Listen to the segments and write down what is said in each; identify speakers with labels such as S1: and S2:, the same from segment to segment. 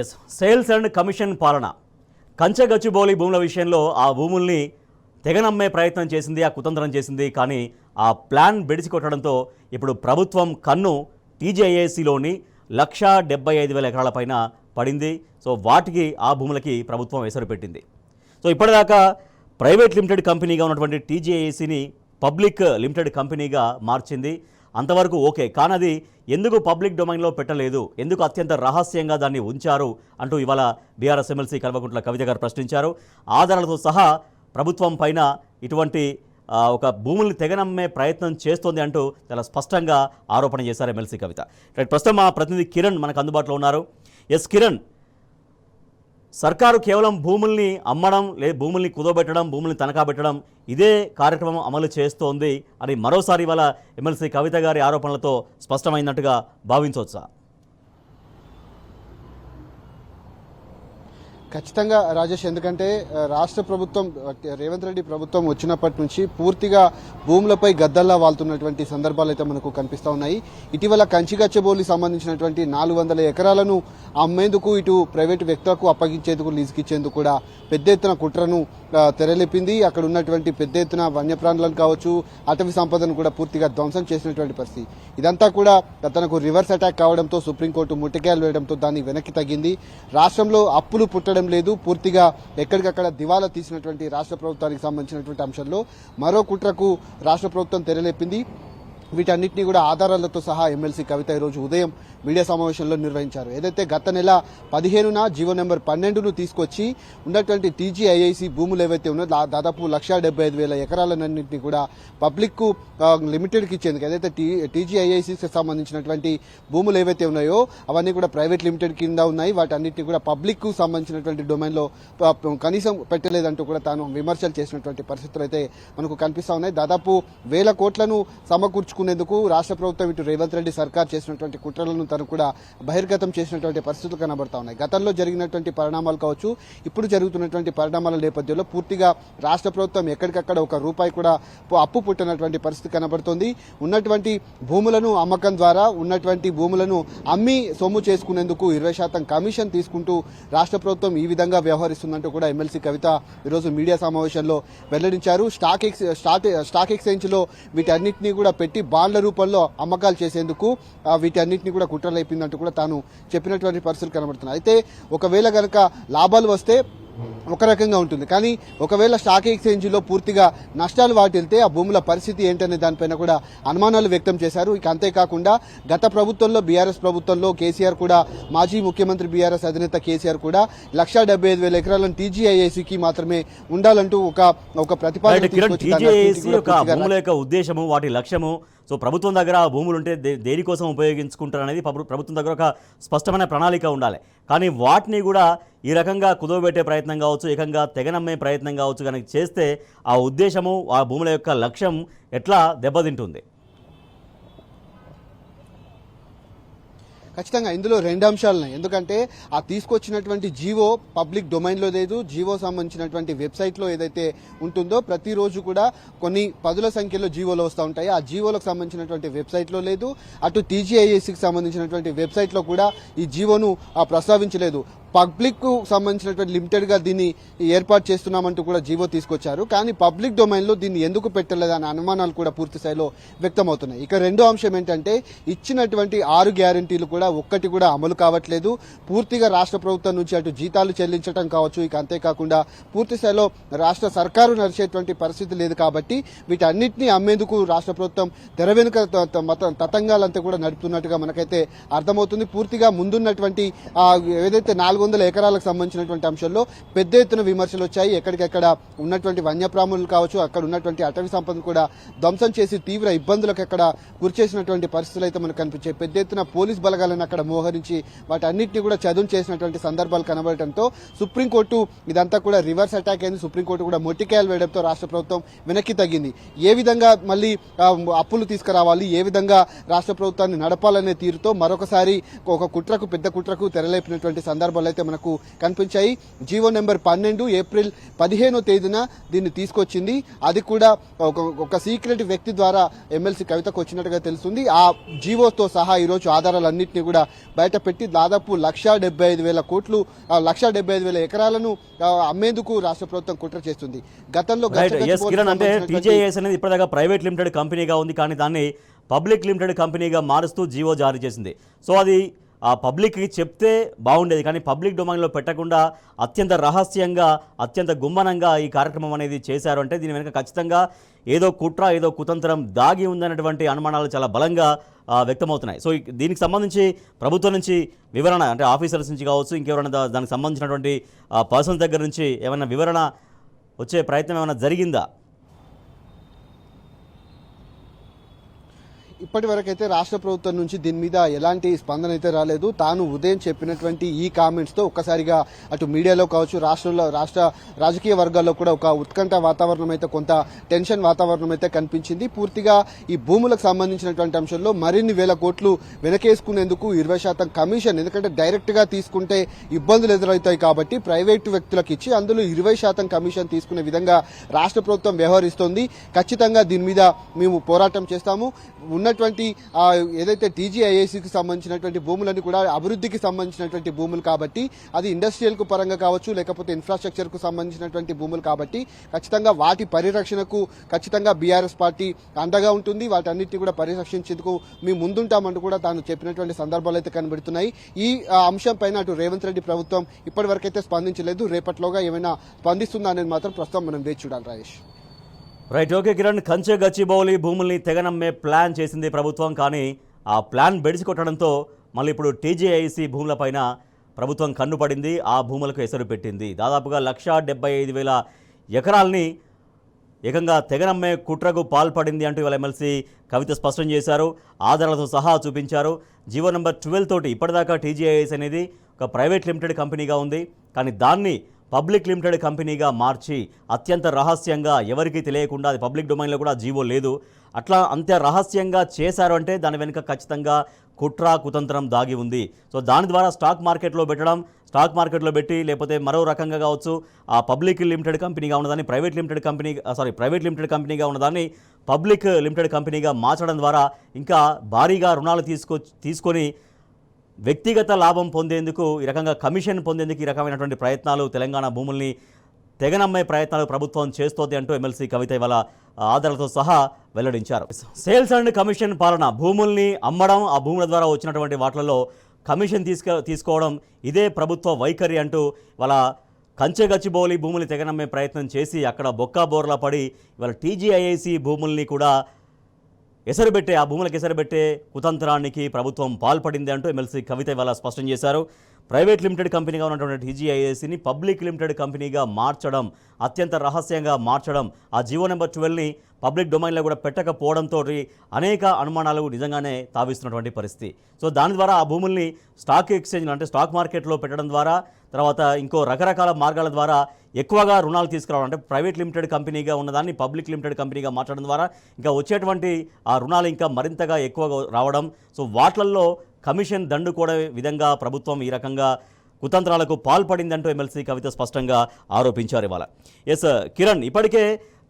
S1: Yes, sales and commission పాలన. కంచెగచ్చిబౌలి భూముల విషయంలో ఆ భూముల్ని తెగనమ్మే ప్రయత్నం చేసింది, ఆ కుతంత్రం చేసింది. కానీ ఆ ప్లాన్ బెడిసి కొట్టడంతో ఇప్పుడు ప్రభుత్వం కన్ను టీజీఐఏసీలోని 1,75,000 ఎకరాల పైన పడింది. సో వాటికి, ఆ భూములకి ప్రభుత్వం ఎసరు పెట్టింది. సో ఇప్పటిదాకా ప్రైవేట్ లిమిటెడ్ కంపెనీగా ఉన్నటువంటి టీజీఐఏసీని పబ్లిక్ లిమిటెడ్ కంపెనీగా మార్చింది. అంతవరకు ఓకే, కానీ అది ఎందుకు పబ్లిక్ డొమైన్లో పెట్టలేదు, ఎందుకు అత్యంత రహస్యంగా దాన్ని ఉంచారు అంటూ ఇవాళ బీఆర్ఎస్ ఎమ్మెల్సీ కల్వకుంట్ల కవిత గారు ప్రశ్నించారు. ఆధారాలతో సహా ప్రభుత్వం పైన ఇటువంటి ఒక భూముల్ని తెగనమ్మే ప్రయత్నం చేస్తోంది అంటూ చాలా స్పష్టంగా ఆరోపణ చేశారు ఎమ్మెల్సీ కవిత. ప్రస్తుతం మా ప్రతినిధి కిరణ్ మనకు అందుబాటులో ఉన్నారు. ఎస్ కిరణ్, సర్కారు కేవలం భూముల్ని అమ్మడం, భూముల్ని కుదోబెట్టడం, భూముల్ని తనఖా పెట్టడం, ఇదే కార్యక్రమం అమలు చేస్తోంది అని మరోసారి ఇవాళ ఎమ్మెల్సీ కవిత గారి ఆరోపణలతో స్పష్టమైనట్టుగా భావించవచ్చా?
S2: ఖచ్చితంగా రాజేష్, ఎందుకంటే రాష్ట్ర ప్రభుత్వం, రేవంత్ రెడ్డి ప్రభుత్వం వచ్చినప్పటి నుంచి పూర్తిగా భూములపై గద్దల్లా వాళ్తున్నటువంటి సందర్భాలు అయితే మనకు కనిపిస్తూ ఉన్నాయి. ఇటీవల కంచిగచ్చబౌలికి సంబంధించినటువంటి 400 ఎకరాలను అమ్మేందుకు, ఇటు ప్రైవేటు వ్యక్తులకు అప్పగించేందుకు, లీజుకిచ్చేందుకు కూడా పెద్ద ఎత్తున కుట్రను తెరలేపింది. అక్కడ ఉన్నటువంటి పెద్ద ఎత్తున వన్యప్రాణులను కావచ్చు, అటవీ సంపదను కూడా పూర్తిగా ధ్వంసం చేసినటువంటి పరిస్థితి. ఇదంతా కూడా తనకు రివర్స్ అటాక్ కావడంతో సుప్రీంకోర్టు ముట్టకాయలు వేయడంతో దాన్ని వెనక్కి తగ్గింది. రాష్ట్రంలో అప్పులు పుట్టడం లేదు, పూర్తిగా ఎక్కడికక్కడ దివాలా తీసినటువంటి రాష్ట్ర ప్రభుత్వానికి సంబంధించినటువంటి అంశంలో మరో కుట్రకు రాష్ట్ర ప్రభుత్వం తెరలేపింది. వీటన్నిటినీ కూడా ఆధారాలతో సహా ఎమ్మెల్సీ కవిత ఈరోజు ఉదయం మీడియా సమావేశంలో నిర్వహించారు. ఏదైతే గత నెల 15న జీవో నెంబర్ 12ను తీసుకొచ్చి ఉన్నటువంటి టీజీఐఐసీ భూములు ఏవైతే ఉన్నాయో దాదాపు 1,75,000 ఎకరాలన్నింటినీ కూడా పబ్లిక్ లిమిటెడ్కి ఇచ్చేందుకు, ఏదైతే టీజీఐఐసీకి సంబంధించినటువంటి భూములు ఏవైతే ఉన్నాయో అవన్నీ కూడా ప్రైవేట్ లిమిటెడ్ కింద ఉన్నాయి. వాటన్నిటిని కూడా పబ్లిక్ సంబంధించినటువంటి డొమైన్లో కనీసం పెట్టలేదంటూ కూడా తాను విమర్శలు చేసినటువంటి పరిస్థితులు అయితే మనకు కనిపిస్తా ఉన్నాయి. దాదాపు 1,000 కోట్లను సమకూర్చుకునేందుకు రాష్ట్ర ప్రభుత్వం, ఇటు రేవంత్ రెడ్డి సర్కార్ చేసినటువంటి కుట్రలను తను కూడా బహిర్గతం చేసినటువంటి పరిస్థితులు కనబడతా ఉన్నాయి. గతంలో జరిగినటువంటి పరిణామాలు కావచ్చు, ఇప్పుడు జరుగుతున్నటువంటి పరిణామాల నేపథ్యంలో పూర్తిగా రాష్ట్ర ప్రభుత్వం ఎక్కడికక్కడ ఒక రూపాయి కూడా అప్పు పుట్టినటువంటి పరిస్థితి కనబడుతోంది. ఉన్నటువంటి భూములను అమ్మకం ద్వారా ఉన్నటువంటి భూములను అమ్మి సొమ్ము చేసుకునేందుకు 20% కమిషన్ తీసుకుంటూ రాష్ట్ర ప్రభుత్వం ఈ విధంగా వ్యవహరిస్తుందంటూ కూడా ఎమ్మెల్సీ కవిత ఈరోజు మీడియా సమావేశంలో వెల్లడించారు. స్టాక్ ఎక్స్చేంజ్ లో వీటన్నిటినీ కూడా పెట్టి బాండ్ల రూపంలో అమ్మకాలు చేసేందుకు వీటన్నిటిని కూడా కుట్రలేపిందంటూ కూడా తాను చెప్పినటువంటి పరిస్థితులు కనబడుతున్నాయి. అయితే ఒకవేళ గనక లాభాలు వస్తే ఒక రకంగా ఉంటుంది, కానీ ఒకవేళ స్టాక్ ఎక్స్చేంజ్లో పూర్తిగా నష్టాలు వాటిల్తే ఆ భూముల పరిస్థితి ఏంటనే దానిపైన కూడా అనుమానాలు వ్యక్తం చేశారు. ఇక అంతేకాకుండా గత ప్రభుత్వంలో, బీఆర్ఎస్ ప్రభుత్వంలో కేసీఆర్ కూడా, మాజీ ముఖ్యమంత్రి బీఆర్ఎస్ అధినేత కేసీఆర్ కూడా 1,75,000 ఎకరాలను టీజీఐఏసీకి మాత్రమే ఉండాలంటూ ఒక ప్రతిపాదన
S1: ఉద్దేశము, వాటి లక్ష్యము. సో ప్రభుత్వం దగ్గర ఆ భూములు ఉంటే దేనికోసం ఉపయోగించుకుంటారు అనేది ప్రభుత్వం దగ్గర ఒక స్పష్టమైన ప్రణాళిక ఉండాలి. కానీ వాటిని కూడా ఈ రకంగా కుదవబెట్టే ప్రయత్నం కావచ్చు, ఏకంగా తెగనమ్మే ప్రయత్నం కావచ్చు కనుక చేస్తే ఆ ఉద్దేశము, ఆ భూముల యొక్క లక్ష్యం ఎట్లా దెబ్బతింటుంది?
S2: ఖచ్చితంగా ఇందులో 2 అంశాలున్నాయి. ఎందుకంటే ఆ తీసుకొచ్చినటువంటి జీవో పబ్లిక్ డొమైన్లో లేదు. జీవో సంబంధించినటువంటి వెబ్సైట్లో ఏదైతే ఉంటుందో ప్రతిరోజు కూడా కొన్ని పదుల సంఖ్యలో జీవోలు వస్తూ ఉంటాయి. ఆ జీవోలకు సంబంధించినటువంటి వెబ్సైట్లో లేదు. అటు టీజీఐఏసీకి సంబంధించినటువంటి వెబ్సైట్లో కూడా ఈ జీవోను ప్రస్తావించలేదు. పబ్లిక్ సంబంధించినటువంటి లిమిటెడ్ గా దీన్ని ఏర్పాటు చేస్తున్నామంటూ కూడా జీవో తీసుకొచ్చారు. కానీ పబ్లిక్ డొమైన్ లో దీన్ని ఎందుకు పెట్టలేదనే అనుమానాలు కూడా పూర్తి స్థాయిలో వ్యక్తమవుతున్నాయి. ఇక రెండో అంశం ఏంటంటే ఇచ్చినటువంటి 6 గ్యారంటీలు కూడా ఒక్కటి కూడా అమలు కావట్లేదు. పూర్తిగా రాష్ట్ర ప్రభుత్వం నుంచి అటు జీతాలు చెల్లించడం కావచ్చు, ఇక అంతేకాకుండా పూర్తి స్థాయిలో రాష్ట్ర సర్కారు నడిచేటువంటి పరిస్థితి లేదు. కాబట్టి వీటన్నిటిని అమ్మేందుకు రాష్ట్ర ప్రభుత్వం తెర వెనుక తతంగాలంతా కూడా నడుపుతున్నట్టుగా మనకైతే అర్థమవుతుంది. పూర్తిగా ముందున్నటువంటి ఏదైతే 400 ఎకరాలకు సంబంధించినటువంటి అంశంలో పెద్ద ఎత్తున విమర్శలు వచ్చాయి. ఎక్కడికెక్కడ ఉన్నటువంటి వన్యప్రాణులు కావచ్చు, అక్కడ ఉన్నటువంటి అటవీ సంపదను కూడా ధ్వంసం చేసి తీవ్ర ఇబ్బందులకు అక్కడ గురిచేసినటువంటి పరిస్థితులు అయితే మనకు కనిపించాయి. పెద్ద ఎత్తున పోలీస్ బలగాలను అక్కడ మోహరించి వాటన్నిటిని కూడా చదును చేసినటువంటి సందర్భాలు కనబడటంతో సుప్రీంకోర్టు ఇదంతా కూడా రివర్స్ అటాక్ అయింది. సుప్రీంకోర్టు కూడా మొట్టికాయలు వేయడంతో రాష్ట్ర ప్రభుత్వం వెనక్కి తగ్గింది. ఏ విధంగా మళ్ళీ అప్పులు తీసుకురావాలి, ఏ విధంగా రాష్ట్ర ప్రభుత్వాన్ని నడపాలనే తీరుతో మరొకసారి ఒక కుట్రకు, పెద్ద కుట్రకు తెరలేపినటువంటి సందర్భాలు అయితే మనకు కనిపించాయి. జీవో నెంబర్ 12 ఏప్రిల్ 15వ తేదీన దీన్ని తీసుకొచ్చింది. అది కూడా ఒక సీక్రెట్ వ్యక్తి ద్వారా ఎమ్మెల్సీ కవితకు వచ్చినట్టుగా తెలుస్తుంది. ఆ జీవోతో సహా ఈరోజు ఆధారాలన్నింటినీ కూడా బయట పెట్టి దాదాపు 1,75,000 కోట్లు 1,75,000 ఎకరాలను అమ్మేందుకు రాష్ట్ర ప్రభుత్వం కుట్ర చేస్తుంది. గతంలో
S1: అంటే టీజేఎస్ అనేది ఇప్పటిదాకా ప్రైవేట్ లిమిటెడ్ కంపెనీగా ఉంది, కానీ దాన్ని పబ్లిక్ లిమిటెడ్ కంపెనీగా మారుస్తూ జీవో జారీ చేసింది. సో అది ఆ పబ్లిక్కి చెప్తే బాగుండేది, కానీ పబ్లిక్ డొమైన్లో పెట్టకుండా అత్యంత రహస్యంగా అత్యంత గుమ్మనంగా ఈ కార్యక్రమం అనేది చేశారు. అంటే దీని వెనుక ఖచ్చితంగా ఏదో కుట్ర ఏదో కుతంత్రం దాగి ఉందనేటువంటి అనుమానాలు చాలా బలంగా వ్యక్తమవుతున్నాయి. సో దీనికి సంబంధించి ప్రభుత్వం నుంచి వివరణ, అంటే ఆఫీసర్స్ నుంచి కావచ్చు, ఇంకెవరైనా దానికి సంబంధించినటువంటి పర్సన్ దగ్గర నుంచి ఏమైనా వివరణ వచ్చే ప్రయత్నం ఏమైనా జరిగిందా?
S2: ఇప్పటి వరకైతే రాష్ట్ర ప్రభుత్వం నుంచి దీని మీద ఎలాంటి స్పందన అయితే రాలేదు. తాను ఉదయం చెప్పినటువంటి ఈ కామెంట్స్తో ఒక్కసారిగా అటు మీడియాలో కావచ్చు, రాష్ట్ర రాజకీయ వర్గాల్లో కూడా ఒక ఉత్కంఠ వాతావరణం అయితే, కొంత టెన్షన్ వాతావరణం అయితే కనిపించింది. పూర్తిగా ఈ భూములకు సంబంధించినటువంటి అంశంలో మరిన్ని వేల కోట్లు వెనకేసుకునేందుకు 20% కమిషన్, ఎందుకంటే డైరెక్ట్ గా తీసుకుంటే ఇబ్బందులు ఎదురవుతాయి కాబట్టి ప్రైవేటు వ్యక్తులకు ఇచ్చి అందులో 20% కమిషన్ తీసుకునే విధంగా రాష్ట్ర ప్రభుత్వం వ్యవహరిస్తోంది. ఖచ్చితంగా దీని మీద మేము పోరాటం చేస్తాము. ఉన్నటువంటి ఏదైతే టీజీఐఏసీకి సంబంధించినటువంటి భూములన్నీ కూడా అభివృద్ధికి సంబంధించినటువంటి భూములు కాబట్టి, అది ఇండస్ట్రియల్ కు పరంగా కావచ్చు, లేకపోతే ఇన్ఫ్రాస్ట్రక్చర్ కు సంబంధించినటువంటి భూములు కాబట్టి ఖచ్చితంగా వాటి పరిరక్షణకు ఖచ్చితంగా బీఆర్ఎస్ పార్టీ అండగా ఉంటుంది. వాటన్నిటిని కూడా పరిరక్షించేందుకు మేము ముందుంటామంటూ కూడా తాను చెప్పినటువంటి సందర్భాలు అయితే కనబడుతున్నాయి. ఈ అంశం పైన అటు రేవంత్ రెడ్డి ప్రభుత్వం ఇప్పటి వరకైతే స్పందించలేదు. రేపట్లోగా ఏమైనా స్పందిస్తుందా అనేది మాత్రం ప్రస్తుతం మనం వేచి చూడాలి. రాజేష్.
S1: Right, okay Kiran. కంచె గచ్చిబౌలి భూముల్ని తెగనమ్మే ప్లాన్ చేసింది ప్రభుత్వం, కానీ ఆ ప్లాన్ బెడిసి కొట్టడంతో మళ్ళీ ఇప్పుడు టీజీఐసీ భూములపైన ప్రభుత్వం కన్నుపడింది, ఆ భూములకు ఎసరు పెట్టింది. దాదాపుగా 1,75,000 ఎకరాలని ఏకంగా తెగనమ్మే కుట్రకు పాల్పడింది అంటూ ఇవాళ ఎమ్మెల్సీ కవిత స్పష్టం చేశారు. ఆధారాలతో సహా చూపించారు. జీవో నెంబర్ 12 తోటి ఇప్పటిదాకా టీజీఐఎస్ అనేది ఒక ప్రైవేట్ లిమిటెడ్ కంపెనీగా ఉంది, కానీ దాన్ని పబ్లిక్ లిమిటెడ్ కంపెనీగా మార్చి అత్యంత రహస్యంగా ఎవరికీ తెలియకుండా, అది పబ్లిక్ డొమైన్లో కూడా జీవో లేదు, అట్లా అంత రహస్యంగా చేశారు. అంటే దాని వెనుక ఖచ్చితంగా కుట్ర కుతంత్రం దాగి ఉంది. సో దాని ద్వారా స్టాక్ మార్కెట్లో పెట్టడం, స్టాక్ మార్కెట్లో పెట్టి లేకపోతే మరో రకంగా కావచ్చు, ఆ పబ్లిక్ లిమిటెడ్ కంపెనీగా ఉన్నదాన్ని ప్రైవేట్ లిమిటెడ్ కంపెనీగా ఉన్నదాన్ని పబ్లిక్ లిమిటెడ్ కంపెనీగా మార్చడం ద్వారా ఇంకా భారీగా రుణాలు తీసుకొని వ్యక్తిగత లాభం పొందేందుకు, ఈ రకంగా కమిషన్ పొందేందుకు ఈ రకమైనటువంటి ప్రయత్నాలు, తెలంగాణ భూముల్ని తెగనమ్మే ప్రయత్నాలు ప్రభుత్వం చేస్తోంది అంటూ ఎమ్మెల్సీ కవిత ఇవాళ ఆధారాలతో సహా వెల్లడించారు. సేల్స్ అండ్ కమిషన్ పాలన, భూముల్ని అమ్మడం, ఆ భూముల ద్వారా వచ్చినటువంటి వాటిలలో కమిషన్ తీసుకోవడం, ఇదే ప్రభుత్వ వైఖరి అంటూ ఇవాళ కంచె గచ్చిబౌలి భూముల్ని తెగనమ్మే ప్రయత్నం చేసి అక్కడ బొక్కాబోర్లా పడి ఇవాళ టీజీఐఏసీ భూముల్ని కూడా ఆ భూములకు ఎసరుబెట్టే కుతంత్రానికి ప్రభుత్వం పాల్పడింది అంటూ ఎమ్మెల్సీ కవిత ఇవాళ స్పష్టం చేశారు. ప్రైవేట్ లిమిటెడ్ కంపెనీగా ఉన్నటువంటి టీజీఐఏసీని పబ్లిక్ లిమిటెడ్ కంపెనీగా మార్చడం, అత్యంత రహస్యంగా మార్చడం, ఆ జీవో నెంబర్ 12ని పబ్లిక్ డొమైన్లో కూడా పెట్టకపోవడంతో అనేక అనుమానాలు నిజంగానే తావిస్తున్నటువంటి పరిస్థితి. సో దాని ద్వారా ఆ భూముల్ని స్టాక్ ఎక్స్చేంజ్ అంటే స్టాక్ మార్కెట్లో పెట్టడం ద్వారా, తర్వాత ఇంకో రకరకాల మార్గాల ద్వారా ఎక్కువగా రుణాలు తీసుకురావడం, అంటే ప్రైవేట్ లిమిటెడ్ కంపెనీగా ఉన్నదాన్ని పబ్లిక్ లిమిటెడ్ కంపెనీగా మార్చడం ద్వారా ఇంకా వచ్చేటువంటి ఆ రుణాలు ఇంకా మరింతగా ఎక్కువగా రావడం, సో వాట్లల్లో కమిషన్ దండు కూడా విధంగా ప్రభుత్వం ఈ రకంగా కుతంత్రాలకు పాల్పడిందంటూ ఎమ్మెల్సీ కవిత స్పష్టంగా ఆరోపించారు ఇవాళ. ఎస్ కిరణ్, ఇప్పటికే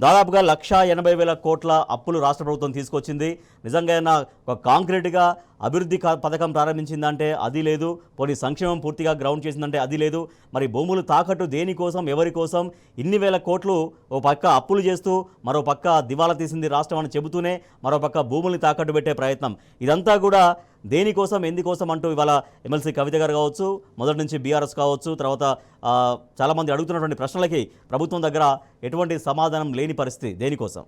S1: దాదాపుగా 1,80,000 కోట్ల అప్పులు రాష్ట్ర ప్రభుత్వం తీసుకొచ్చింది. నిజంగా ఒక కాంక్రీట్గా అభివృద్ధి పథకం ప్రారంభించిందంటే అది లేదు, పోనీ సంక్షేమం పూర్తిగా గ్రౌండ్ చేసిందంటే అది లేదు. మరి భూములు తాకట్టు దేనికోసం, ఎవరి కోసం ఇన్ని వేల కోట్లు ఓ పక్క అప్పులు చేస్తూ మరో పక్క దివాలా తీసింది రాష్ట్రం అని చెబుతూనే మరో పక్క భూముల్ని తాకట్టు పెట్టే ప్రయత్నం, ఇదంతా కూడా దేనికోసం, ఎందుకోసం అంటూ ఇవాళ ఎమ్మెల్సీ కవిత గారు కావచ్చు, మొదటి నుంచి బీఆర్ఎస్ కావచ్చు, తర్వాత చాలామంది అడుగుతున్నటువంటి ప్రశ్నలకి ప్రభుత్వం దగ్గర ఎటువంటి సమాధానం లేని పరిస్థితి. దేనికోసం?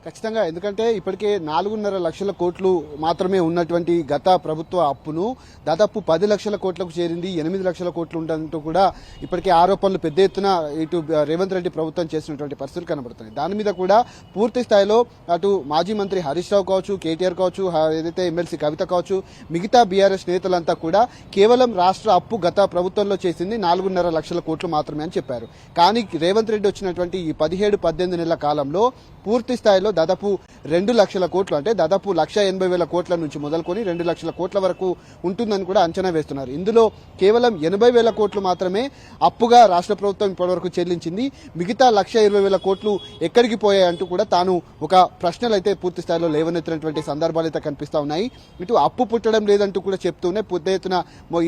S2: ఖచ్చితంగా, ఎందుకంటే ఇప్పటికే 4.5 లక్షల కోట్లు మాత్రమే ఉన్నటువంటి గత ప్రభుత్వ అప్పును దాదాపు 10 లక్షల కోట్లకు చేరింది, 8 లక్షల కోట్లు ఉండంటూ కూడా ఇప్పటికే ఆరోపణలు పెద్ద ఎత్తున ఇటు రేవంత్ రెడ్డి ప్రభుత్వం చేసినటువంటి పరిస్థితులు కనబడుతున్నాయి. దాని మీద కూడా పూర్తి స్థాయిలో అటు మాజీ మంత్రి హరీష్ రావు కావచ్చు, కేటీఆర్ కావచ్చు, ఏదైతే ఎమ్మెల్సీ కవిత కావచ్చు, మిగతా బీఆర్ఎస్ నేతలంతా కూడా కేవలం రాష్ట్ర అప్పు గత ప్రభుత్వంలో చేసింది 4.5 లక్షల కోట్లు మాత్రమే అని చెప్పారు. కానీ రేవంత్ రెడ్డి వచ్చినటువంటి ఈ 17-18 నెలల కాలంలో పూర్తి స్థాయిలో దాదాపు 2 లక్షల కోట్లు, అంటే దాదాపు 1,80,000 కోట్ల నుంచి మొదలుకొని 2 లక్షల కోట్ల వరకు ఉంటుందని కూడా అంచనా వేస్తున్నారు. ఇందులో కేవలం 80,000 కోట్లు మాత్రమే అప్పుగా రాష్ట్ర ప్రభుత్వం ఇప్పటివరకు చెల్లించింది. మిగతా 1,20,000 కోట్లు ఎక్కడికి పోయాయంటూ కూడా తాను ఒక ప్రశ్నలు అయితే పూర్తి స్థాయిలో లేవనెత్తినటువంటి సందర్భాలు అయితే కనిపిస్తా ఉన్నాయి. ఇటు అప్పు పుట్టడం లేదంటూ కూడా చెప్తూనే పెద్ద ఎత్తున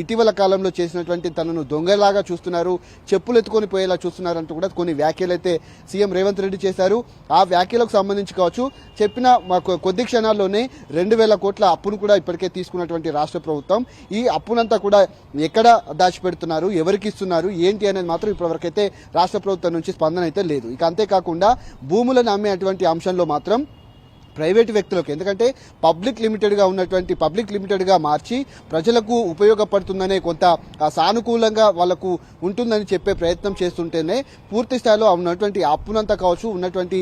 S2: ఇటీవల కాలంలో చేసినటువంటి తనను దొంగలాగా చూస్తున్నారు, చెప్పులు ఎత్తుకొని పోయేలా చూస్తున్నారు అంటూ కూడా కొన్ని వ్యాఖ్యలు అయితే సీఎం రేవంత్ రెడ్డి చేశారు. ఆ వ్యాఖ్యలకు సంబంధించి కావచ్చు, చెప్పిన కొద్ది క్షణాల్లోనే 2,000 కోట్ల అప్పును కూడా ఇప్పటికే తీసుకున్నటువంటి రాష్ట్ర ప్రభుత్వం ఈ అప్పునంతా కూడా ఎక్కడ దాచిపెడుతున్నారు, ఎవరికి ఇస్తున్నారు, ఏంటి అనేది మాత్రం ఇప్పటివరకైతే రాష్ట్ర ప్రభుత్వం నుంచి స్పందన అయితే లేదు. ఇక అంతేకాకుండా భూములను అమ్మేటువంటి అంశంలో మాత్రం ప్రైవేటు వ్యక్తులకు, ఎందుకంటే పబ్లిక్ లిమిటెడ్గా మార్చి ప్రజలకు ఉపయోగపడుతుందనే కొంత సానుకూలంగా వాళ్లకు ఉంటుందని చెప్పే ప్రయత్నం చేస్తుంటేనే పూర్తి స్థాయిలో ఉన్నటువంటి అప్పునంతా కావచ్చు, ఉన్నటువంటి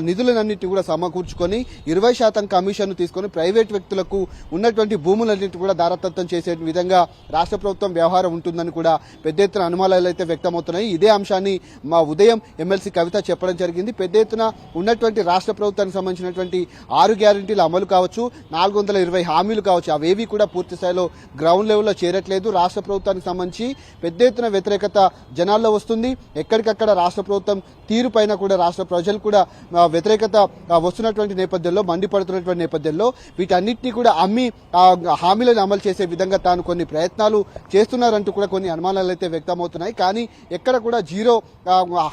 S2: నిధులన్నింటి కూడా సమకూర్చుకొని 20% కమిషన్ తీసుకొని ప్రైవేట్ వ్యక్తులకు ఉన్నటువంటి భూములన్నింటి కూడా దారతత్వం చేసే విధంగా రాష్ట్ర ప్రభుత్వం వ్యవహారం ఉంటుందని కూడా పెద్ద ఎత్తున అనుమానాలు అయితే వ్యక్తమవుతున్నాయి. ఇదే అంశాన్ని మా ఉదయం ఎమ్మెల్సీ కవిత చెప్పడం జరిగింది. పెద్ద ఎత్తున ఉన్నటువంటి రాష్ట్ర ప్రభుత్వానికి సంబంధించినటువంటి 6 గ్యారంటీల అమలు కావచ్చు, 420 హామీలు కావచ్చు, అవేవి కూడా పూర్తి స్థాయిలో గ్రౌండ్ లెవెల్లో చేరట్లేదు. రాష్ట్ర ప్రభుత్వానికి సంబంధించి పెద్ద ఎత్తున వ్యతిరేకత జనాల్లో వస్తుంది. ఎక్కడికక్కడ రాష్ట్ర ప్రభుత్వం తీరుపైన కూడా రాష్ట్ర ప్రజలు కూడా వ్యతిరేకత వస్తున్నటువంటి నేపథ్యంలో, మండిపడుతున్నటువంటి నేపథ్యంలో వీటన్నిటినీ కూడా అమ్మి హామీలను అమలు చేసే విధంగా తాను కొన్ని ప్రయత్నాలు చేస్తున్నారంటూ కూడా కొన్ని అనుమానాలు అయితే వ్యక్తమవుతున్నాయి. కానీ ఎక్కడ కూడా జీరో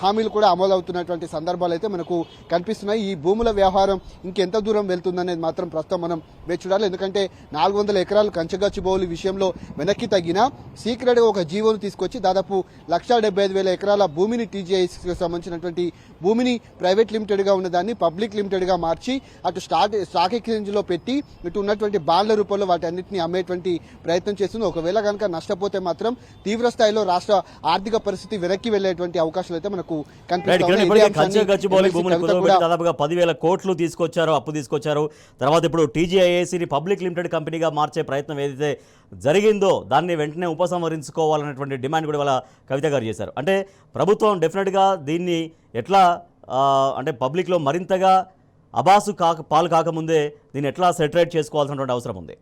S2: హామీలు కూడా అమలు అవుతున్నటువంటి సందర్భాలు అయితే మనకు కనిపిస్తున్నాయి. ఈ భూముల వ్యవహారం ఇంకెంత దూరం వెళ్తుందనేది మాత్రం ప్రస్తుతం మనం వేచి చూడాలి. ఎందుకంటే 400 ఎకరాలు కంచగచ్చిబౌలి విషయంలో వెనక్కి తగ్గిన సీక్రెట్గా ఒక జీవోను తీసుకొచ్చి దాదాపు 1,75,000 ఎకరాల భూమిని టీజీఐకి సంబంధించినటువంటి భూమిని ప్రైవేట్ లిమిటెడ్గా ఉన్నదాన్ని పబ్లిక్ లిమిటెడ్గా మార్చి అటు స్టాక్ ఎక్స్చేంజ్లో పెట్టి ఇటు ఉన్నటువంటి బాండ్ల రూపంలో వాటి అన్నింటినీ అమ్మేటువంటి ప్రయత్నం చేస్తుంది. ఒకవేళ కనుక నష్టపోతే మాత్రం తీవ్ర స్థాయిలో రాష్ట్ర ఆర్థిక పరిస్థితి వెనక్కి వెళ్లేటువంటి అవకాశాలు అయితే మనకు కనిపిస్తున్నాయి.
S1: దాదాపుగా 10,000 కోట్లు తీసుకొచ్చారు, అప్పు తీసుకొచ్చారు. తర్వాత ఇప్పుడు టీజీఐఏసీని పబ్లిక్ లిమిటెడ్ కంపెనీగా మార్చే ప్రయత్నం ఏదైతే జరిగిందో దాన్ని వెంటనే ఉపసంహరించుకోవాలనేటువంటి డిమాండ్ కూడా వాళ్ళ కవిత గారు చేశారు. అంటే ప్రభుత్వం డెఫినెట్గా దీన్ని ఎట్లా అంటే పబ్లిక్లో మరింతగా పాలు కాకముందే దీన్ని ఎట్లా సెటరేట్ చేసుకోవాల్సినటువంటి అవసరం ఉంది.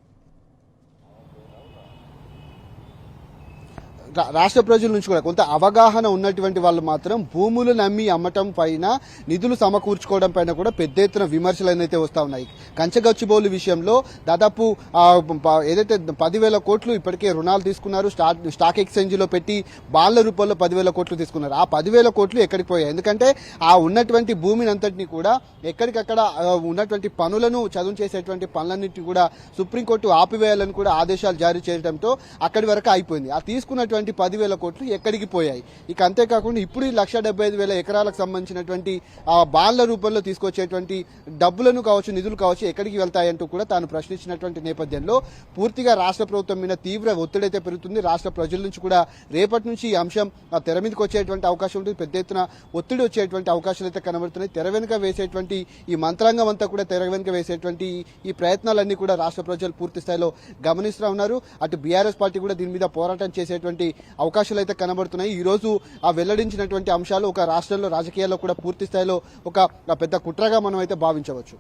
S2: రాష్ట్ర ప్రజల నుంచి కూడా కొంత అవగాహన ఉన్నటువంటి వాళ్ళు మాత్రం భూములు నమ్మి అమ్మటం పైన, నిధులు సమకూర్చుకోవడం పైన కూడా పెద్ద ఎత్తున విమర్శలు అయితే వస్తూ ఉన్నాయి. కంచగచ్చిబౌలి విషయంలో దాదాపు ఏదైతే 10,000 కోట్లు ఇప్పటికే రుణాలు తీసుకున్నారు, స్టాక్ ఎక్స్చేంజ్లో పెట్టి బాండ్ల రూపంలో 10,000 కోట్లు తీసుకున్నారు. ఆ 10,000 కోట్లు ఎక్కడికి పోయాయి? ఎందుకంటే ఆ ఉన్నటువంటి భూమిని అంతటినీ కూడా ఎక్కడికక్కడ ఉన్నటువంటి పనులను చదువు చేసేటువంటి పనులన్నింటినీ కూడా సుప్రీంకోర్టు ఆపివేయాలని కూడా ఆదేశాలు జారీ చేయడంతో అక్కడి వరకు అయిపోయింది. ఆ తీసుకున్నటువంటి 10,000 కోట్లు ఎక్కడికి పోయాయి? ఇక అంతేకాకుండా ఇప్పుడు 1,75,000 ఎకరాలకు సంబంధించినటువంటి బాండ్ల రూపంలో తీసుకొచ్చేటువంటి డబ్బులను కావచ్చు, నిధులు కావచ్చు, ఎక్కడికి వెళ్తాయంటూ కూడా తాను ప్రశ్నించినటువంటి నేపథ్యంలో పూర్తిగా రాష్ట్ర ప్రభుత్వం మీద తీవ్ర ఒత్తిడి అయితే పెరుగుతుంది. రాష్ట్ర ప్రజల నుంచి కూడా రేపటి నుంచి ఈ అంశం తెర మీదకి వచ్చేటువంటి అవకాశం ఉంటుంది. పెద్ద ఎత్తున ఒత్తిడి వచ్చేటువంటి అవకాశాలు అయితే కనబడుతున్నాయి. తెర వెనుక వేసేటువంటి ఈ మంత్రాంగం అంతా కూడా తెర వెనుక వేసేటువంటి ఈ ప్రయత్నాలన్నీ కూడా రాష్ట్ర ప్రజలు పూర్తి స్థాయిలో గమనిస్తూ ఉన్నారు. అటు బీఆర్ఎస్ పార్టీ కూడా దీని మీద పోరాటం చేసేటువంటి అవకాశాలు అయితే కనబడుతున్నాయి. ఈ రోజు వెల్లడించినటువంటి అంశాలు ఒక రాష్ట్రంలో రాజకీయాల్లో కూడా పూర్తి స్థాయిలో ఒక పెద్ద కుట్రగా మనం అయితే భావించవచ్చు.